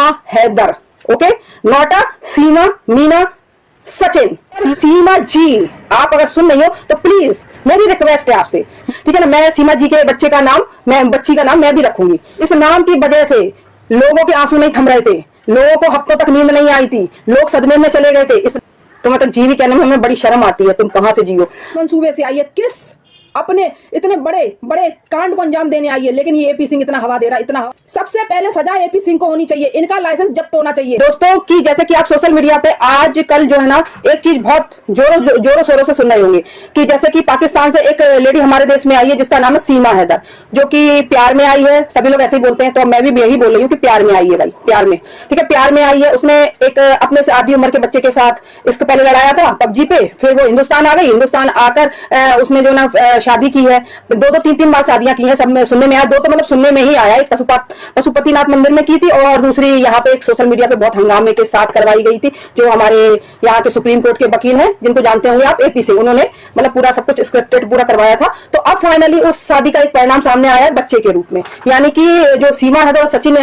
Seema Haider, okay, not a Seema Meena Sachin. Seema ji, आप अगर सुन रही हो तो प्लीज मेरी रिक्वेस्ट है आपसे, ठीक है ना। मैं सीमा जी के बच्चे का नाम, मैं बच्ची का नाम मैं भी रखूंगी। इस नाम की वजह से लोगों के आंसू नहीं थम रहे थे, लोगों को हफ्तों तक नींद नहीं आई थी, लोग सदमे में चले गए थे। इस तो मतलब जी भी कहने में हमें बड़ी शर्म आती है, तुम कहां से जियो मंसूबे से आई है, किस अपने इतने बड़े बड़े कांड को अंजाम देने आई है। लेकिन ये एपी सिंह इतना हवा दे रहा है, इतना सबसे पहले सजा एपी सिंह को होनी चाहिए, इनका लाइसेंस जब्त होना चाहिए। दोस्तों की जैसे कि आप सोशल मीडिया पे आजकल जो है ना एक चीज बहुत जोरों शोरों से सुन रहे होंगे कि जैसे कि पाकिस्तान से एक लेडी हमारे देश में आई है जिसका नाम है सीमा हैदर, जो कि प्यार में आई है। सभी लोग ऐसे ही बोलते हैं, तो मैं भी यही बोल रही हूँ कि प्यार में आई है भाई, प्यार में, ठीक है, प्यार में आई है। उसने एक अपने से आधी उम्र के बच्चे के साथ इसके पहले लड़ाया था पबजी पे, फिर वो हिंदुस्तान आ गई। हिंदुस्तान आकर उसने जो ना शादी की है, दो तीन बार शादियां की हैं, सब में सुनने में आया। दो तो मतलब सुनने में ही आया, एक पशुपतिनाथ मंदिर में की थी और दूसरी यहाँ पे एक सोशल मीडिया पे बहुत हंगामे के साथ करवाई गई थी। जो हमारे यहाँ के सुप्रीम कोर्ट के वकील हैं, जिनको जानते होंगे आप, एपी सिंह, उन्होंने मतलब पूरा सब कुछ स्क्रिप्टेड पूरा करवाया था। तो अब फाइनली उस शादी का एक परिणाम सामने आया है बच्चे के रूप में, यानी कि जो सीमा है और सचिन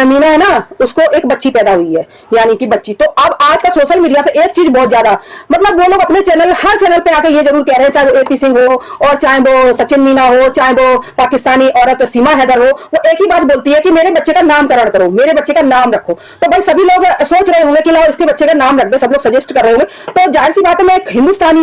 मीना है ना, उसको एक बच्ची पैदा हुई है, यानी कि बच्ची। तो अब आज का सोशल मीडिया पे एक चीज बहुत ज्यादा, मतलब वो लोग अपने चैनल, हर चैनल पे आके ये जरूर कह रहे हैं, चाहे वो एपी सिंह हो और चाहे वो सचिन मीना हो, चाहे वो पाकिस्तानी औरत सीमा हैदर हो, वो एक ही बात बोलती है कि मेरे बच्चे का नामकरण करो, मेरे बच्चे का नाम रखो। तो भाई सभी लोग सोच रहे होंगे कि लाओ इसके बच्चे का नाम रख दे, सब लोग सजेस्ट कर रहे होंगे। तो जाहिर सी बात है, मैं एक हिंदुस्तानी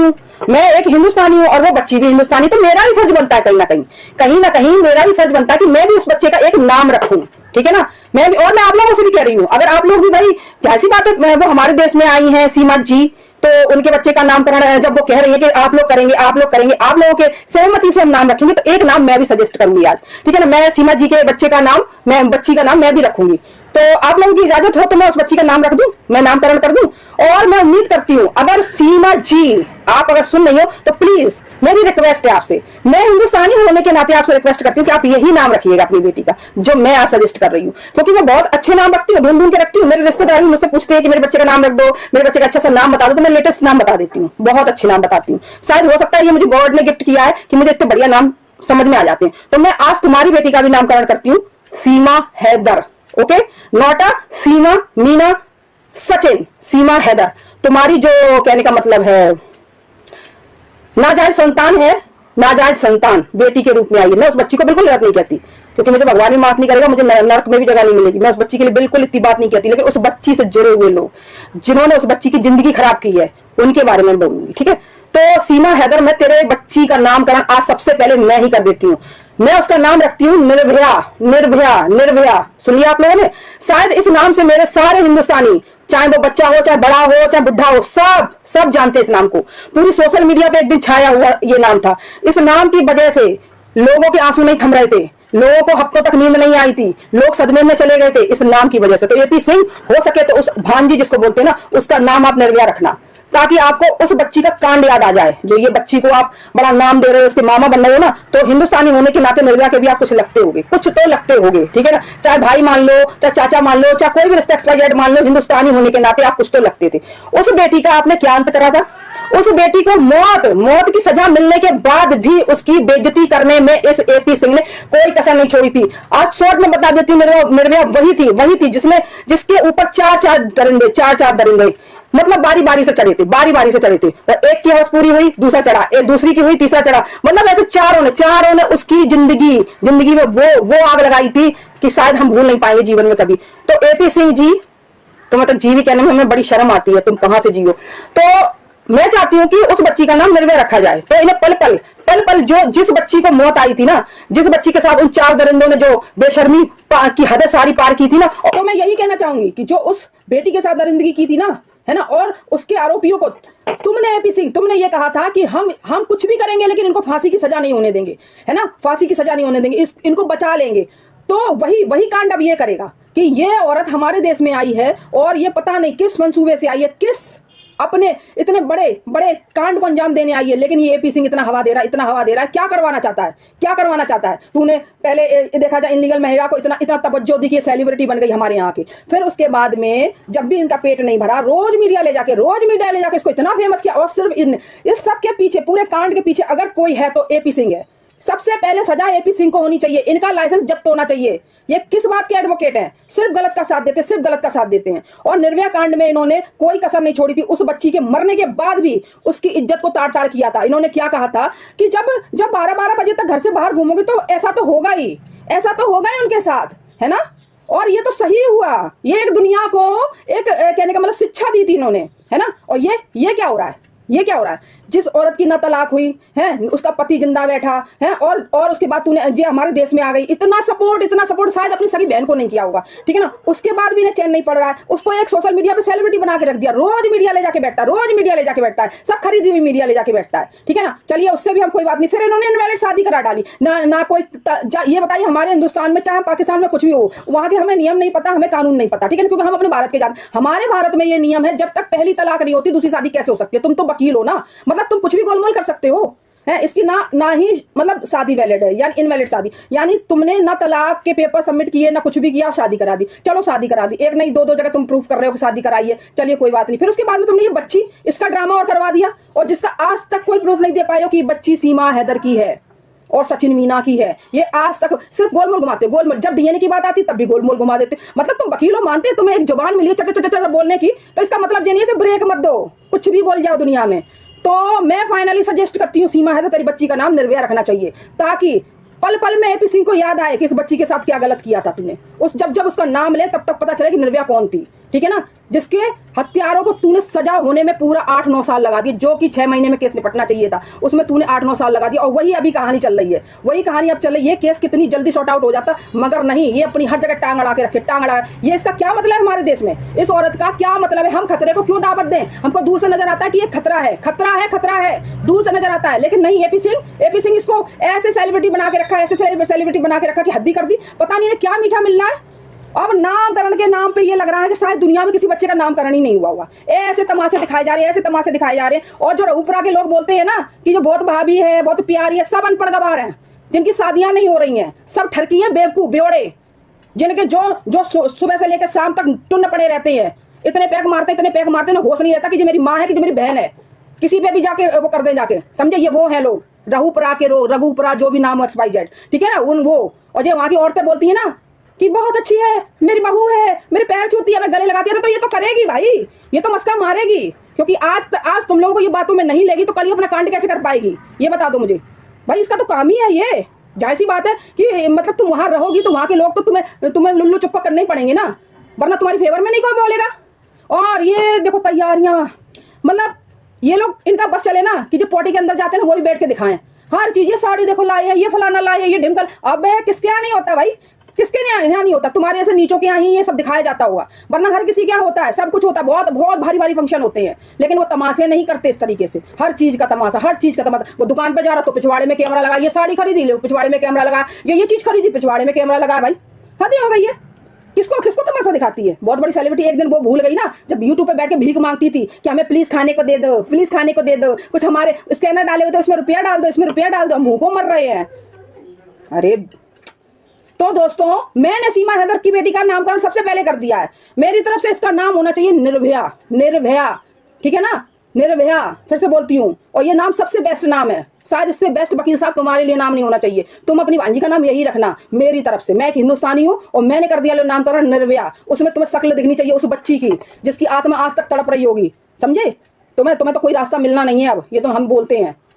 हूँ और वो बच्ची भी हिंदुस्तानी, तो मेरा ही फर्ज बनता है कहीं ना कहीं मेरा ही फर्ज बनता है कि मैं भी उस बच्चे का एक नाम रखूं, ठीक है ना। मैं भी, और मैं आप लोगों से भी कह रही हूँ, अगर आप लोग भी भाई, जाहिर सी बात है, वो हमारे देश में आई है सीमा जी, तो उनके बच्चे का नामकरण जब वो कह रही है कि आप लोग करेंगे, आप लोगों के सहमति से हम नाम रखेंगे, तो एक नाम मैं भी सजेस्ट करूंगी आज, ठीक है ना। मैं सीमा जी के बच्चे का नाम, मैं बच्ची का नाम मैं भी रखूंगी। तो आप लोगों की इजाजत हो तो मैं उस बच्ची का नाम रख दूं, मैं नामकरण कर दूं। और मैं उम्मीद करती हूं, अगर सीमा जी आप अगर सुन रही हो तो प्लीज मेरी रिक्वेस्ट है आपसे, मैं हिंदुस्तानी होने के नाते आपसे रिक्वेस्ट करती हूँ कि आप यही नाम रखिएगा अपनी बेटी का, जो मैं आज सजेस्ट कर रही हूँ, क्योंकि मैं बहुत अच्छे नाम रखती हूँ, ढूंढ के रखती हूँ। मेरे रिश्तेदार मुझसे पूछते हैं कि मेरे बच्चे का नाम रख दो, मेरे बच्चे का अच्छा सा नाम बता दो, तो मैं लेटेस्ट नाम बता देती हूँ, बहुत अच्छे नाम बताती हूँ। शायद हो सकता है ये मुझे गॉड ने गिफ्ट किया है कि मुझे इतने बढ़िया नाम समझ में आ जाते हैं। तो मैं आज तुम्हारी बेटी का भी नामकरण करती हूँ, सीमा Haider, okay, not a Seema Meena Sachin, सीमा हैदर। तुम्हारी जो कहने का मतलब है, नाजायज संतान है, नाजायज संतान बेटी के रूप में आई है। मैं उस बच्ची को बिल्कुल गलत नहीं कहती, क्योंकि मुझे भगवान भी माफ नहीं करेगा, मुझे नरक में भी जगह नहीं मिलेगी। मैं उस बच्ची के लिए बिल्कुल इतनी बात नहीं कहती, लेकिन उस बच्ची से जुड़े हुए लोग जिन्होंने उस बच्ची की जिंदगी खराब की है, उनके बारे में बोलूंगी, ठीक है। तो सीमा हैदर, मैं तेरे बच्ची का नामकरण आज सबसे पहले मैं ही कर देती हूँ। मैं उसका नाम रखती हूँ निर्भया, निर्भया, निर्भया। सुनिए आप लोगों ने, शायद इस नाम से मेरे सारे हिंदुस्तानी, चाहे वो बच्चा हो, चाहे बड़ा हो, चाहे बुढ़ा हो, सब जानते इस नाम को। पूरी सोशल मीडिया पे एक दिन छाया हुआ ये नाम था। इस नाम की वजह से लोगों के आंसू नहीं थम रहे थे, लोगों को हफ्तों तक नींद नहीं आई थी, लोग सदमे में चले गए थे इस नाम की वजह से। तो एपी सिंह, हो सके तो उस भांजी जिसको बोलते हैं ना, उसका नाम आप निर्भया रखना, ताकि आपको उस बच्ची का कांड याद आ जाए। जो ये बच्ची को आप बड़ा नाम दे रहे हो, उसके मामा बन रहे हो ना, तो हिंदुस्तानी होने के नाते निर्भया के भी आप कुछ लगते होगे, कुछ तो लगते होगे, ठीक है ना। चाहे भाई मान लो, चाहे चाचा मान लो, चाहे कोई भी रिश्ता XYZ मान लो, हिंदुस्तानी होने के नाते आप कुछ तो लगते थे। उस बेटी का आपने क्या अंत करा था? उस बेटी को मौत की सजा मिलने के बाद भी उसकी बेइज्जती करने में इस एपी सिंह ने कोई कसर नहीं छोड़ी थी। आज शॉर्ट में बता देती हूँ, निर्भया वही थी जिसके ऊपर चार दरिंदे मतलब बारी बारी से चढ़े थे, और एक की हवस पूरी हुई, दूसरा चढ़ा, एक दूसरी की हुई, तीसरा चढ़ा, मतलब ऐसे चारों ने उसकी जिंदगी में वो आग लगाई थी कि शायद हम भूल नहीं पाएंगे जीवन में कभी। तो एपी सिंह जी, तो मतलब जी भी कहने में हमें बड़ी शर्म आती है, तुम कहां से जियो। तो मैं चाहती हूँ कि उस बच्ची का नाम निर्भया रखा जाए। तो इन्हें पल पल जो जिस बच्ची को मौत आई थी ना, जिस बच्ची के साथ उन चार दरिंदों ने जो बेशर्मी की हदें सारी पार की थी ना, तो मैं यही कहना चाहूंगी कि जो उस बेटी के साथ दरिंदगी की थी ना, है ना, और उसके आरोपियों को तुमने, एपी सिंह, तुमने ये कहा था कि हम कुछ भी करेंगे लेकिन इनको फांसी की सजा नहीं होने देंगे, है ना, फांसी की सजा नहीं होने देंगे, इनको बचा लेंगे। तो वही कांड अब ये करेगा कि ये औरत हमारे देश में आई है और ये पता नहीं किस मंसूबे से आई है, किस अपने इतने बड़े बड़े कांड को अंजाम देने आई है। लेकिन ये एपी सिंह इतना हवा दे रहा है, क्या करवाना चाहता है? तूने पहले देखा जाए इनलीगल महिला को इतना तवज्जो दी कि सेलिब्रिटी बन गई हमारे यहाँ की। फिर उसके बाद में जब भी इनका पेट नहीं भरा, रोज मीडिया ले जाके इसको इतना फेमस किया। और सिर्फ इस सब के पीछे, पूरे कांड के पीछे अगर कोई है तो एपी सिंह है। सबसे पहले सजा एपी सिंह को होनी चाहिए, इनका लाइसेंस जब्त होना चाहिए। ये किस बात के एडवोकेट हैं? सिर्फ गलत का साथ देते, सिर्फ गलत का साथ देते हैं। और निर्भया कांड में इन्होंने कोई कसर नहीं छोड़ी थी। उस बच्ची के मरने के बाद भी उसकी इज्जत को ताड़ ताड़ किया था। इन्होंने क्या कहा था कि जब 12-12 बजे तक घर से बाहर घूमोगे तो ऐसा तो होगा ही, ऐसा तो होगा ही उनके साथ, है ना। और ये तो सही हुआ, ये एक दुनिया को एक कहने का मतलब शिक्षा दी थी इन्होंने, है ना। और ये क्या हो रहा है, ये क्या हो रहा है? जिस औरत की ना तलाक हुई है, उसका पति जिंदा बैठा है, और उसके बाद तूने जे हमारे देश में आ गई, इतना सपोर्ट शायद अपनी सगी बहन को नहीं किया होगा, ठीक है ना। उसके बाद भी इन्हें चैन नहीं पड़ रहा है। उसको एक सोशल मीडिया पे सेलिब्रिटी बना के रख दिया, रोज मीडिया ले जाके बैठता है, रोज मीडिया ले जाके बैठता है, सब खरीदी हुई मीडिया ले जाके बैठता है, ठीक है ना। चलिए उससे भी हम कोई बात नहीं। फिर इन्होंने इनवैलिड शादी करा डाली ना कोई ये बताइए, हमारे हिंदुस्तान में चाहे पाकिस्तान में कुछ भी हो, वहां के हमें नियम नहीं पता, हमें कानून नहीं पता, ठीक है, क्योंकि हम अपने भारत के जान। हमारे भारत में ये नियम है, जब तक पहली तलाक नहीं होती दूसरी शादी कैसे हो सकती है? तुम तो वकील हो ना, मतलब तुम कुछ भी गोलमोल कर सकते हो, है। इसकी ना ही मतलब शादी वैलिड है, यानी इनवैलिड शादी, यानी तुमने ना तलाक के पेपर सबमिट किए ना कुछ भी किया, शादी करा दी। चलो शादी करा दी, एक नहीं दो जगह तुम प्रूफ कर रहे हो कि शादी कराई है, चलिए कोई बात नहीं। फिर उसके बाद में तुमने ये बच्ची, इसका ड्रामा और करवा दिया, और जिसका आज तक कोई प्रूफ नहीं दे पाए हो कि बच्ची सीमा हैदर की है और सचिन मीना की है। ये आज तक सिर्फ गोलमोल घुमाते, गोलमोल। जब डीएनए की बात आती तब भी गोलमोल घुमा देते। मतलब तुम वकीलों मानते, तुम्हें एक जुबान मिली है चट बोलने की, तो इसका मतलब ये नहीं है ब्रेक मत दो, कुछ भी बोल जाओ दुनिया में। तो मैं फाइनली सजेस्ट करती हूँ, सीमा हैदर तेरी बच्ची का नाम निर्भया रखना चाहिए, ताकि पल पल में एपी सिंह को याद आए कि इस बच्ची के साथ क्या गलत किया था तूने। जब उसका नाम ले तब तक पता चले कि निर्भया कौन थी, ठीक है ना। जिसके हत्यारों को तूने सजा होने में पूरा 8-9 साल लगा दिए, जो कि 6 महीने में केस निपटना चाहिए था, उसमें तूने 8-9 साल लगा दिया। और वही अभी कहानी चल रही है, वही कहानी अब चल रही है। ये केस कितनी जल्दी सॉर्ट आउट हो जाता, मगर नहीं, ये अपनी हर जगह टांग अड़ा के रखे, टांग अड़ा। ये इसका क्या मतलब है हमारे देश में? इस औरत का क्या मतलब है? हम खतरे को क्यों दावत दें? हमको दूर से नजर आता है कि ये खतरा है, खतरा है, खतरा है, दूर से नजर आता है, लेकिन नहीं। एपी सिंह इसको ऐसे सेलिब्रिटी बना के रखा, ऐसे सेलिब्रिटी बना के रखा कि हद ही कर दी। पता नहीं क्या मीठा मिल रहा है। अब नामकरण के नाम पे ये लग रहा है कि शायद दुनिया में किसी बच्चे का नामकरण ही नहीं हुआ होगा। ऐसे तमाशे दिखाए जा रहे हैं, ऐसे तमाशे दिखाए जा रहे हैं। और जो ऊपरा के लोग बोलते हैं ना कि जो बहुत भाभी है, बहुत प्यारी है, सब अनपढ़ गवार हैं, जिनकी शादियां नहीं हो रही हैं, सब ठरकी हैं, बेवकूफ बेवड़े, जिनके जो सुबह से लेकर शाम तक टुन्न पड़े रहते हैं, इतने पैक मारते ना होश नहीं रहता कि जो मेरी माँ है कि जो मेरी बहन है, किसी पे भी जाके वो कर दें जाके, समझे। ये वो है लोग, रघुपुरा जो भी नाम XYZ, ठीक है ना, वो। और जो वहां की औरतें बोलती है ना कि बहुत अच्छी है, मेरी बहू है, मेरे पैर छूती है, मैं गले लगाती है, तो ये तो करेगी भाई, ये तो मस्का मारेगी, क्योंकि आज तुम लोगों को ये बातों में नहीं लेगी तो कल ये अपना कांड कैसे कर पाएगी? ये बता दो मुझे भाई। इसका तो काम ही है ये। जाहिर सी बात है कि मतलब तुम वहां रहोगी तो वहां के लोग तो तुम्हें लुल्लू चुप्पा करने ही पड़ेंगे ना, वरना तुम्हारी फेवर में नहीं कोई बोलेगा। और ये देखो तैयारियां, मतलब ये लोग, इनका बस चले ना कि जो पॉटी के अंदर जाते हैं ना वो भी बैठ के दिखाएं हर चीज। ये साड़ी देखो लाए है, ये फलाना लाए है, ये ढिमकल। अब किसके यहाँ नहीं होता भाई, किसके यहाँ नहीं होता? तुम्हारे ऐसे नीचों के यहाँ ही ये सब दिखाया जाता होगा, वरना हर किसी के यहाँ होता है, सब कुछ होता है। बहुत बहुत भारी फंक्शन होते हैं, लेकिन वो तमाशे नहीं करते इस तरीके से। हर चीज का तमाशा, हर चीज का तमाशा। वो दुकान पे जा रहा तो पिछवाड़े में कैमरा लगा, ये साड़ी खरीदी लो पिछवाड़े में कैमरा लगा, ये चीज खरीदी पिछवाड़े में कैमरा लगा। भाई हद हो गई है। किसको तमाशा दिखाती है? बहुत बड़ी सेलिब्रिटी एक दिन वो भूल गई ना, जब यूट्यूब पे बैठ के भीख मांगती थी कि हमें प्लीज खाने को दे दो, प्लीज खाने को दे दो, कुछ हमारे स्कैनर डाले हुए थे उसमें रुपया डाल दो, इसमें रुपया डाल दो, हम भूखों मर रहे हैं। अरे तो दोस्तों, मैंने सीमा हैदर की बेटी का नामकरण सबसे पहले कर दिया है। मेरी तरफ से इसका नाम होना चाहिए निर्भया, ठीक है ना, निर्भया। फिर से बोलती हूँ, और ये नाम सबसे बेस्ट नाम है। शायद इससे बेस्ट वकील साहब तुम्हारे लिए नाम नहीं होना चाहिए। तुम अपनी भांजी का नाम यही रखना मेरी तरफ से। मैं एक हिंदुस्तानी हूँ और मैंने कर दिया नामकरण निर्भया। उसमें तुम्हें शक्ल दिखनी चाहिए उस बच्ची की जिसकी आत्मा आज तक तड़प रही होगी, समझे। तुम्हें तो कोई रास्ता मिलना नहीं है अब, ये तो हम बोलते हैं।